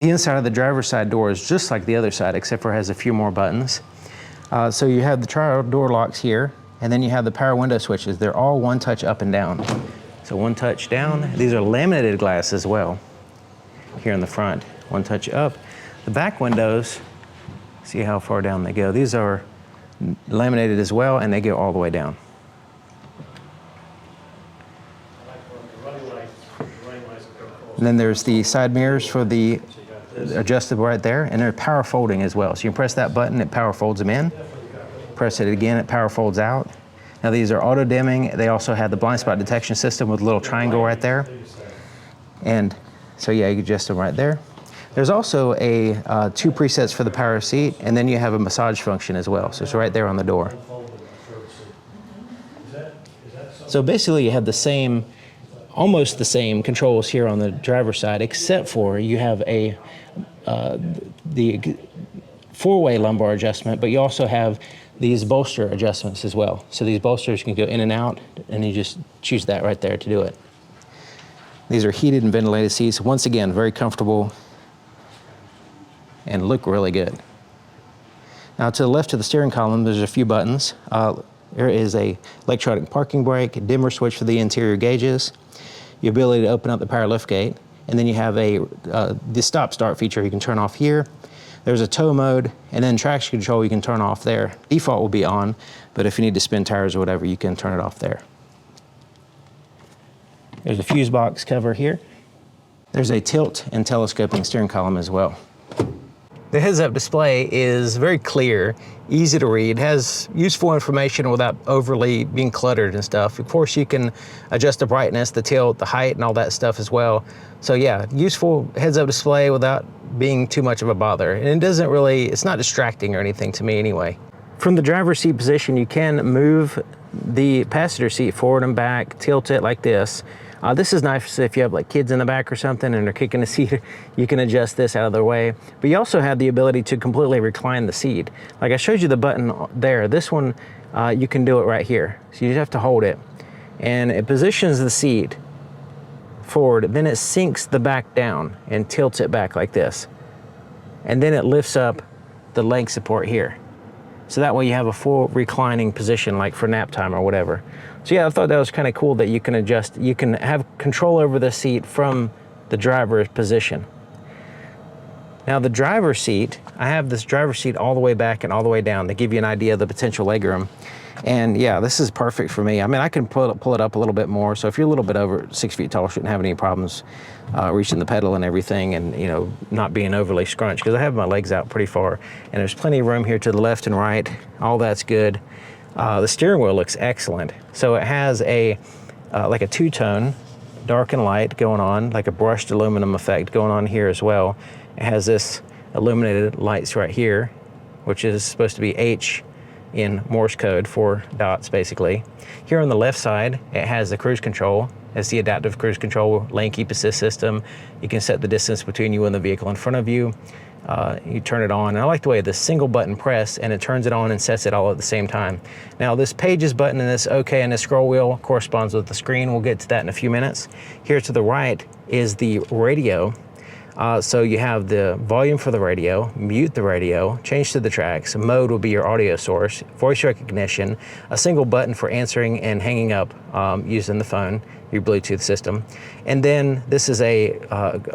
The inside of the driver's side door is just like the other side, except for it has a few more buttons. So you have the child door locks here, and then you have the power window switches. They're all one touch up and down. So one touch down. These are laminated glass as well. Here in the front, one touch up. The back windows, see how far down they go. These are laminated as well, and they go all the way down. And then there's the side mirrors for the adjustable right there, and they're power folding as well. So you press that button, it power folds them in. Press it again, it power folds out. Now these are auto dimming. They also have the blind spot detection system with a little triangle right there. And so yeah, you can adjust them right there. There's also a 2 presets for the power seat, and then you have a massage function as well. So it's right there on the door. So basically you have the same, almost the same controls here on the driver's side, except for you have a the 4-way lumbar adjustment, but you also have these bolster adjustments as well. So these bolsters can go in and out, and you just choose that right there to do it. These are heated and ventilated seats. Once again, very comfortable and look really good. Now to the left of the steering column, there's a few buttons. There is a electronic parking brake, a dimmer switch for the interior gauges, the ability to open up the power lift gate, and then you have the stop-start feature you can turn off here. There's a tow mode, and then traction control you can turn off there. Default will be on, but if you need to spin tires or whatever, you can turn it off there. There's a fuse box cover here. There's a tilt and telescoping steering column as well. The heads-up display is very clear, easy to read, has useful information without overly being cluttered and stuff. Of course, you can adjust the brightness, the tilt, the height, and all that stuff as well. So yeah, useful heads-up display without being too much of a bother. And it doesn't really, it's not distracting or anything to me anyway. From the driver's seat position, you can move the passenger seat forward and back, tilt it like this. This is nice if you have like kids in the back or something and they're kicking the seat, you can adjust this out of their way. But you also have the ability to completely recline the seat. Like I showed you the button there, this one, you can do it right here. So you just have to hold it. And it positions the seat forward, then it sinks the back down and tilts it back like this. And then it lifts up the leg support here. So that way you have a full reclining position like for nap time or whatever. So yeah, I thought that was kind of cool that you can adjust, you can have control over the seat from the driver's position. Now the driver's seat, I have this driver's seat all the way back and all the way down to give you an idea of the potential legroom. And yeah, this is perfect for me. I mean, I can pull it up a little bit more. So if you're a little bit over 6 feet tall, shouldn't have any problems reaching the pedal and everything, and you know, not being overly scrunched, because I have my legs out pretty far. And there's plenty of room here to the left and right. All that's good. The steering wheel looks excellent. So it has a like a two-tone, dark and light going on, like a brushed aluminum effect going on here as well. It has this illuminated lights right here, which is supposed to be H in Morse code, 4 dots basically. Here on the left side, it has the cruise control. It's the adaptive cruise control lane keep assist system. You can set the distance between you and the vehicle in front of you. You turn it on, and I like the way the single button press and it turns it on and sets it all at the same time. Now this pages button and this OK and this scroll wheel corresponds with the screen. We'll get to that in a few minutes. Here to the right is the radio. So you have the volume for the radio, mute the radio, change to the tracks, mode will be your audio source, voice recognition, a single button for answering and hanging up using the phone, your Bluetooth system. And then this is a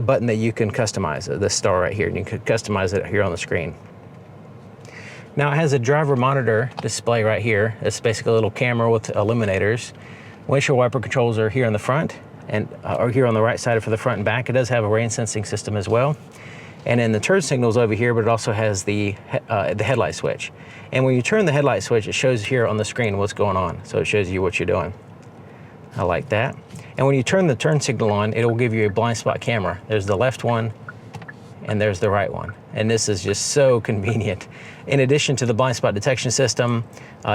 button that you can customize, this star right here, and you can customize it here on the screen. Now it has a driver monitor display right here. It's basically a little camera with illuminators. Windshield wiper controls are here in the front, and or here on the right side for the front and back. It does have a rain sensing system as well. And then the turn signal's over here, but it also has the headlight switch. And when you turn the headlight switch, it shows here on the screen what's going on. So it shows you what you're doing. I like that. And when you turn the turn signal on, it will give you a blind spot camera. There's the left one, and there's the right one. And this is just so convenient. In addition to the blind spot detection system,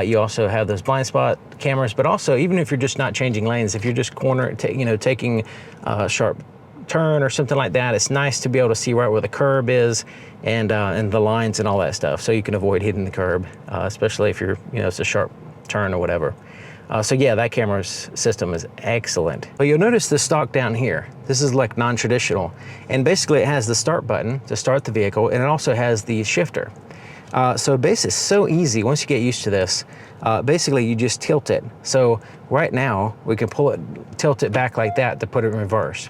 you also have those blind spot cameras, but also even if you're just not changing lanes, if you're just taking a sharp turn or something like that, it's nice to be able to see right where the curb is and the lines and all that stuff, so you can avoid hitting the curb, especially if you're, it's a sharp turn or whatever. So yeah, that camera system is excellent. But you'll notice the stock down here. This is like non-traditional. And basically it has the start button to start the vehicle, and it also has the shifter. So basically it's so easy once you get used to this. Basically you just tilt it. So right now we can tilt it back like that to put it in reverse.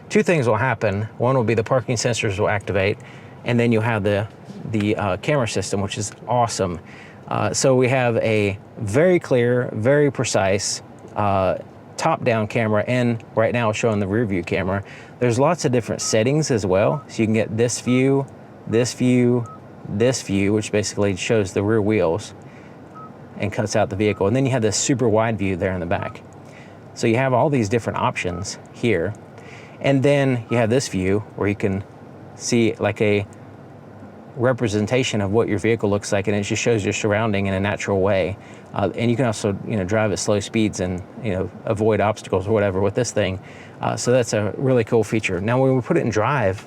Two things will happen. One will be the parking sensors will activate, and then you'll have the camera system, which is awesome. So we have a very clear, very precise top-down camera, and right now showing the rear view camera. There's lots of different settings as well. So you can get this view, this view, this view, which basically shows the rear wheels and cuts out the vehicle. And then you have this super wide view there in the back. So you have all these different options here. And then you have this view where you can see like a representation of what your vehicle looks like, and it just shows your surrounding in a natural way. And you can also, drive at slow speeds and, avoid obstacles or whatever with this thing. So that's a really cool feature. Now, when we put it in drive,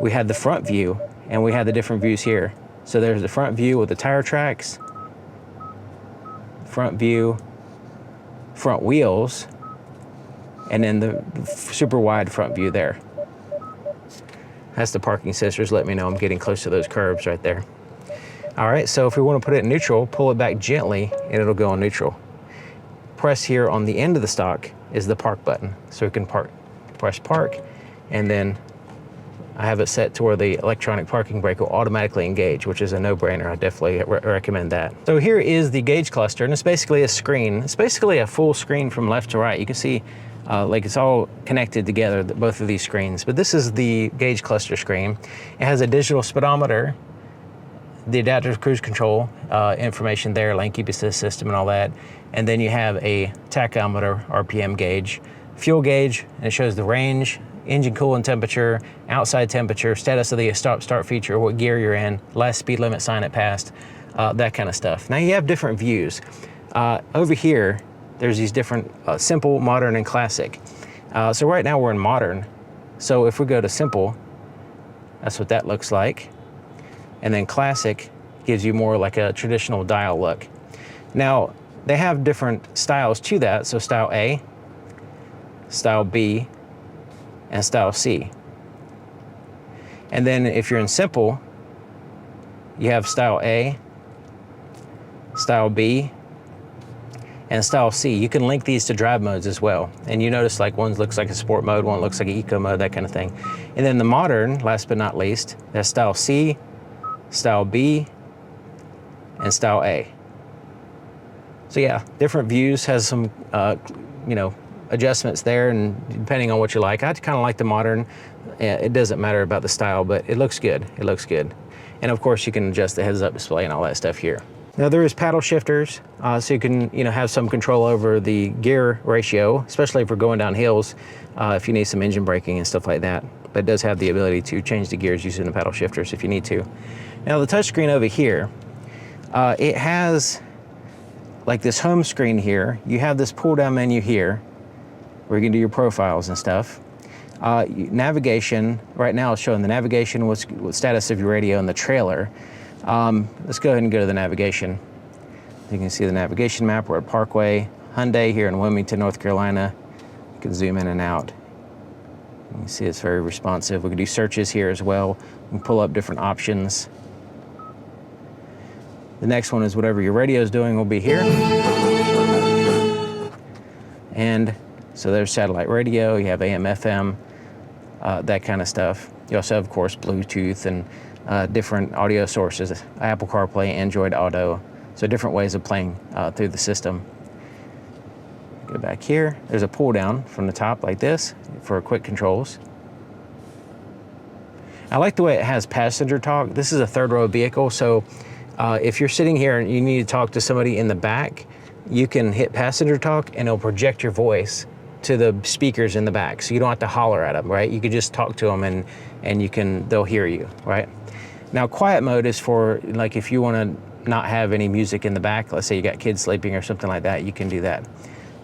we had the front view, and we had the different views here. So there's the front view with the tire tracks, front view, front wheels, and then the super wide front view there. That's the parking sensors. Let me know I'm getting close to those curbs right there. All right, so if we want to put it in neutral, pull it back gently and it'll go on neutral. Press here on the end of the stock is the park button. So we can press park, and then I have it set to where the electronic parking brake will automatically engage, which is a no-brainer. I definitely recommend that. So here is the gauge cluster, and it's basically a screen. It's basically a full screen from left to right. You can see like it's all connected together, both of these screens. But this is the gauge cluster screen. It has a digital speedometer, the adaptive cruise control information there, lane keep assist system and all that. And then you have a tachometer, RPM gauge, fuel gauge, and it shows the range, engine coolant temperature, outside temperature, status of the stop-start feature, what gear you're in, last speed limit sign it passed, that kind of stuff. Now you have different views. Over here, there's these different simple, modern, and classic. So right now we're in modern. So if we go to simple, that's what that looks like. And then classic gives you more like a traditional dial look. Now, they have different styles to that. So style A, style B, and style C. And then if you're in simple, you have style A, style B, and style C. You can link these to drive modes as well. And you notice like one looks like a sport mode, one looks like an eco mode, that kind of thing. And then the modern, last but not least, that's style C, style B, and style A. So yeah, different views, has some, adjustments there, and depending on what you like. I kind of like the modern. It doesn't matter about the style, but it looks good. It looks good. And of course you can adjust the heads-up display and all that stuff here. Now there is paddle shifters, so you can have some control over the gear ratio, especially if we're going down hills, if you need some engine braking and stuff like that. But it does have the ability to change the gears using the paddle shifters if you need to. Now the touchscreen over here, it has like this home screen here. You have this pull-down menu here where you can do your profiles and stuff. Navigation, right now it's showing the navigation, what status of your radio and the trailer. Let's go ahead and go to the navigation. You can see the navigation map. We're at Parkway, Hyundai here in Wilmington, North Carolina. You can zoom in and out. You can see it's very responsive. We can do searches here as well. We can pull up different options. The next one is whatever your radio is doing will be here. And so there's satellite radio, you have AM, FM, that kind of stuff. You also have, of course, Bluetooth and different audio sources, Apple CarPlay, Android Auto, so different ways of playing through the system. Go back here, there's a pull down from the top like this for quick controls. I like the way it has passenger talk. This is a third row vehicle, so if you're sitting here and you need to talk to somebody in the back, you can hit passenger talk and it'll project your voice to the speakers in the back, so you don't have to holler at them, right? You could just talk to them and they'll hear you, right? Now quiet mode is for like if you want to not have any music in the back, let's say you got kids sleeping or something like that, you can do that.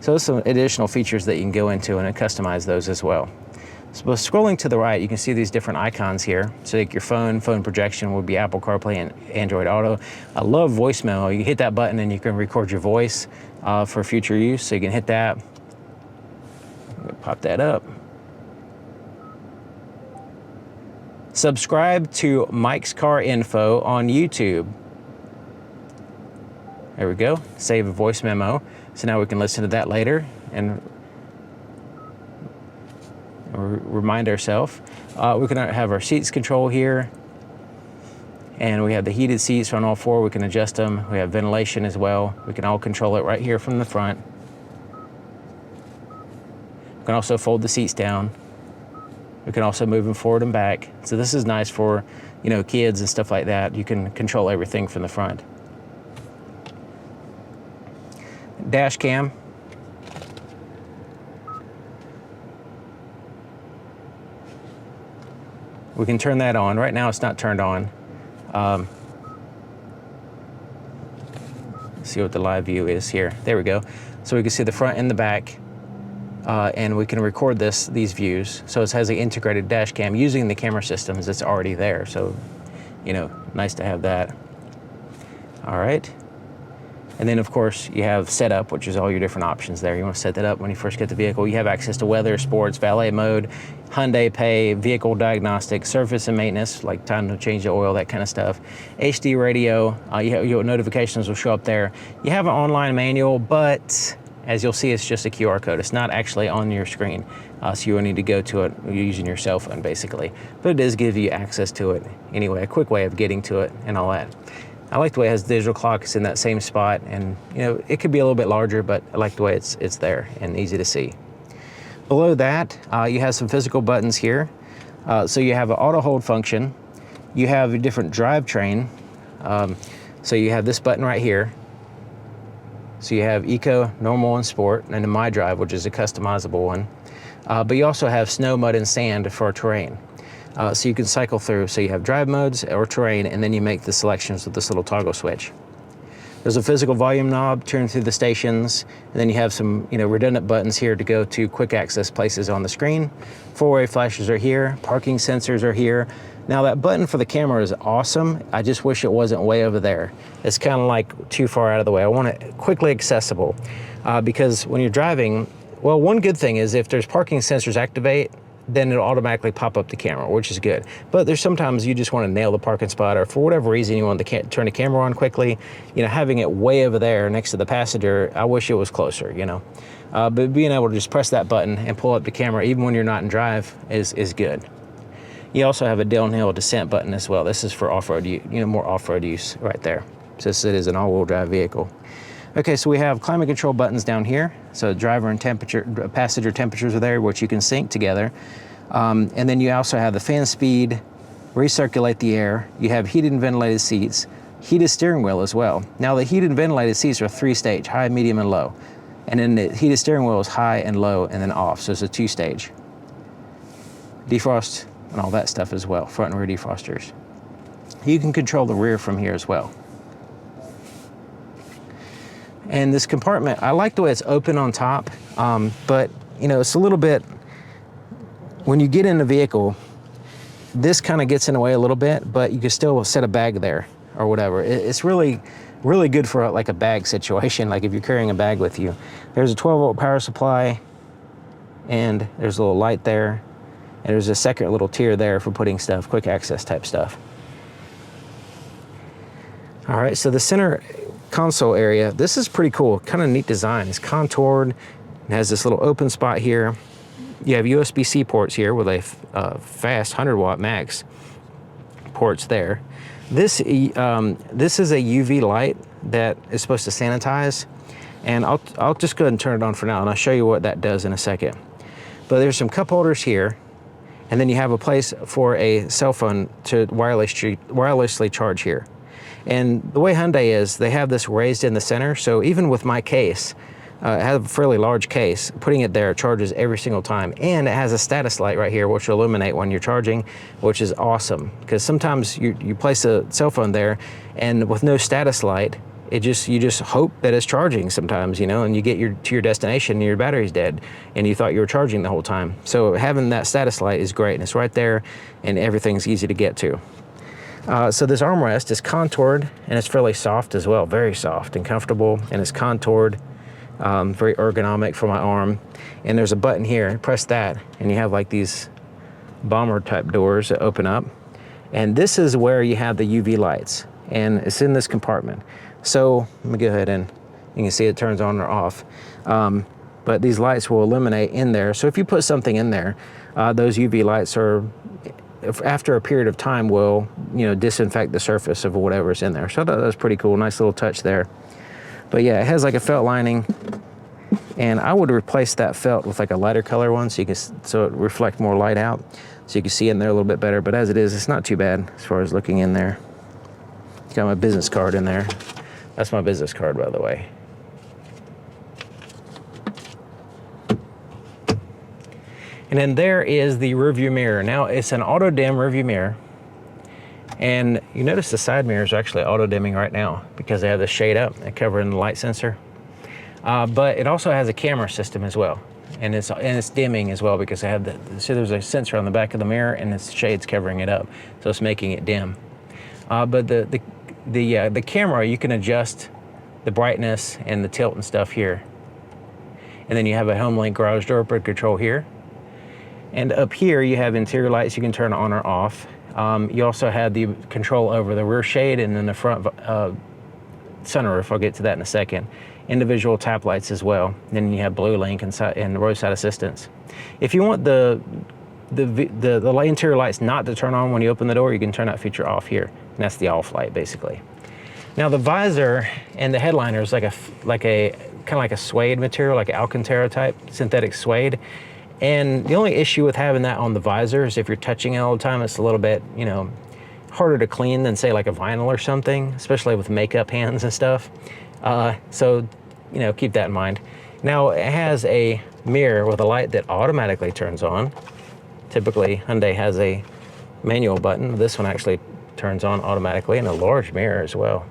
So there's some additional features that you can go into and customize those as well. So scrolling to the right, you can see these different icons here. So like your phone projection would be Apple CarPlay and Android Auto. I love voice memo. You hit that button and you can record your voice for future use. So you can hit that, pop that up. Subscribe to Mike's Car Info on YouTube. There we go, save a voice memo. So now we can listen to that later and remind ourselves. We can have our seats control here, and we have the heated seats on all four. We can adjust them. We have ventilation as well. We can all control it right here from the front. We can also fold the seats down. We can also move them forward and back. So this is nice for, you know, kids and stuff like that. You can control everything from the front. Dash cam. We can turn that on. Right now it's not turned on. See what the live view is here. There we go. So we can see the front and the back, and we can record these views. So it has an integrated dash cam using the camera systems that's already there. So, you know, nice to have that. All right. And then, of course, you have setup, which is all your different options there. You want to set that up when you first get the vehicle. You have access to weather, sports, valet mode, Hyundai Pay, vehicle diagnostics, service and maintenance, like time to change the oil, that kind of stuff. HD radio, your notifications will show up there. You have an online manual, but as you'll see, it's just a QR code. It's not actually on your screen, so you will need to go to it using your cell phone, basically. But it does give you access to it anyway, a quick way of getting to it and all that. I like the way it has digital clock. It's in that same spot, and you know, it could be a little bit larger, but I like the way it's there and easy to see. Below that, you have some physical buttons here. So you have an auto hold function. You have a different drivetrain. So you have this button right here. So you have Eco, Normal, and Sport, and then My Drive, which is a customizable one. But you also have Snow, Mud, and Sand for terrain. So you can cycle through. So you have drive modes or terrain, and then you make the selections with this little toggle switch. There's a physical volume knob, turn through the stations, and then you have some, you know, redundant buttons here to go to quick access places on the screen. Four-way flashes are here, parking sensors are here. Now that button for the camera is awesome. I just wish it wasn't way over there. It's kind of like too far out of the way. I want it quickly accessible because when you're driving, well, one good thing is if there's parking sensors activate, then it'll automatically pop up the camera, which is good. But there's sometimes you just want to nail the parking spot, or for whatever reason you want to turn the camera on quickly. You know, having it way over there next to the passenger, I wish it was closer, you know. But being able to just press that button and pull up the camera even when you're not in drive is good. You also have a downhill descent button as well. This is for off-road, you know, more off-road use right there, since it is an all-wheel drive vehicle. Okay, so we have climate control buttons down here. So driver and passenger temperatures are there, which you can sync together. And then you also have the fan speed, recirculate the air. You have heated and ventilated seats, heated steering wheel as well. Now the heated and ventilated seats are 3-stage, high, medium, and low. And then the heated steering wheel is high and low and then off, so it's a 2-stage. Defrost and all that stuff as well, front and rear defrosters. You can control the rear from here as well. And this compartment, I like the way it's open on top, but you know, it's a little bit, when you get in the vehicle, this kind of gets in the way a little bit, but you can still set a bag there or whatever. It's really good for like a bag situation, like if you're carrying a bag with you. There's a 12-volt power supply, and there's a little light there, and there's a second little tier there for putting stuff, quick access type stuff. All right, so the center console area, this is pretty cool, kind of neat design. It's contoured, it has this little open spot here. You have USB-C ports here with a fast 100-watt max ports there. This is a UV light that is supposed to sanitize, and I'll just go ahead and turn it on for now, and I'll show you what that does in a second. But there's some cup holders here, and then you have a place for a cell phone to wirelessly charge here. And the way Hyundai is, they have this raised in the center, so even with my case, it has a fairly large case, putting it there charges every single time. And it has a status light right here, which will illuminate when you're charging, which is awesome. Because sometimes you place a cell phone there, and with no status light, you just hope that it's charging sometimes, you know, and you get to your destination and your battery's dead and you thought you were charging the whole time. So having that status light is great, and it's right there and everything's easy to get to. So this armrest is contoured and it's fairly soft as well, very soft and comfortable, and it's contoured, very ergonomic for my arm. And there's a button here, press that, and you have like these bomber type doors that open up. And this is where you have the UV lights, and it's in this compartment. So let me go ahead and you can see it turns on or off. But these lights will illuminate in there. So if you put something in there, those UV lights are, after a period of time, will, you know, disinfect the surface of whatever's in there. So I thought that was pretty cool, nice little touch there. But yeah, it has like a felt lining, and I would replace that felt with like a lighter color one so it reflect more light out, so you can see in there a little bit better. But as it is, it's not too bad as far as looking in there. Got my business card in there. That's my business card, by the way. And then there is the rearview mirror. Now it's an auto dim rearview mirror, and you notice the side mirrors are actually auto dimming right now because they have the shade up and covering the light sensor. But it also has a camera system as well, and it's dimming as well because I have so there's a sensor on the back of the mirror and its shades covering it up, so it's making it dim. But the camera, you can adjust the brightness and the tilt and stuff here. And then you have a HomeLink garage door opener control here. And up here you have interior lights you can turn on or off. You also have the control over the rear shade and then the front sunroof. I'll get to that in a second. Individual tap lights as well. Then you have Blue Link and roadside assistance. If you want the interior lights not to turn on when you open the door, you can turn that feature off here. And that's the off light basically. Now the visor and the headliner is like a kind of like a suede material, like an Alcantara type synthetic suede. And the only issue with having that on the visor is if you're touching it all the time, it's a little bit, you know, harder to clean than say like a vinyl or something, especially with makeup hands and stuff. So, you know, keep that in mind. Now it has a mirror with a light that automatically turns on. Typically Hyundai has a manual button. This one actually turns on automatically, and a large mirror as well.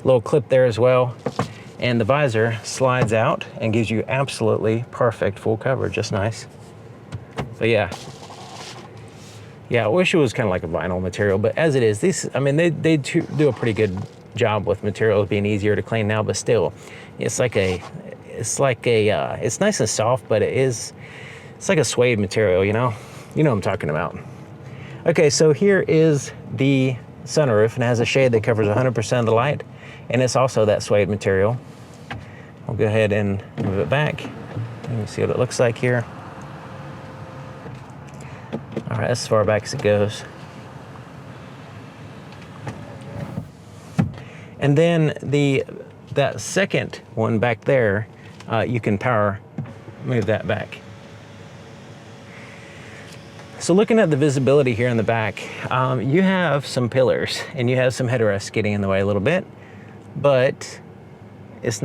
Little clip there as well. And the visor slides out and gives you absolutely perfect full coverage, just nice. But yeah, I wish it was kind of like a vinyl material, but as it is, these, I mean, they do a pretty good job with materials being easier to clean now, but still, it's nice and soft, but it's like a suede material, you know what I'm talking about. Okay, so here is the sunroof, and it has a shade that covers 100% of the light, and it's also that suede material. I'll go ahead and move it back. You can see what it looks like here. All right, that's as far back as it goes. And then that second one back there, you can move that back. So looking at the visibility here in the back, you have some pillars and you have some headrests getting in the way a little bit, but it's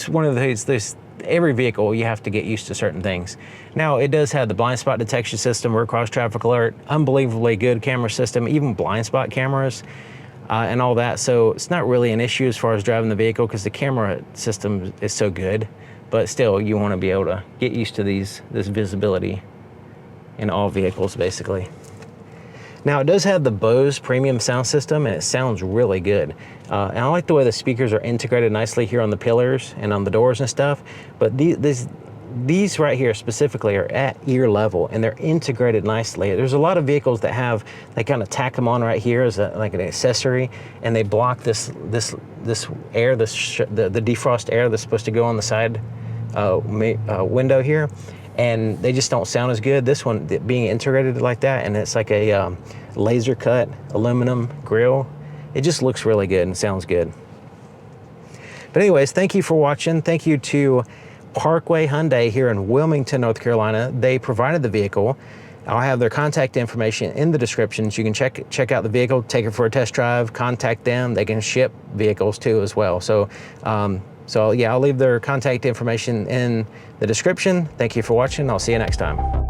one of those, every vehicle you have to get used to certain things. Now it does have the blind spot detection system, rear cross traffic alert, unbelievably good camera system, even blind spot cameras and all that. So it's not really an issue as far as driving the vehicle because the camera system is so good, but still you want to be able to get used to this visibility in all vehicles basically. Now it does have the Bose premium sound system, and it sounds really good. And I like the way the speakers are integrated nicely here on the pillars and on the doors and stuff, but these right here specifically are at ear level and they're integrated nicely. There's a lot of vehicles that they kind of tack them on right here as like an accessory, and they block this air, the defrost air that's supposed to go on the side window here, and they just don't sound as good. This one being integrated like that, and it's like a laser cut aluminum grill, it just looks really good and sounds good. But anyways, thank you for watching. Thank you to Parkway Hyundai here in Wilmington, North Carolina. They provided the vehicle. I'll have their contact information in the description, so you can check out the vehicle, take it for a test drive, contact them. They can ship vehicles too as well. So yeah, I'll leave their contact information in the description. Thank you for watching. I'll see you next time.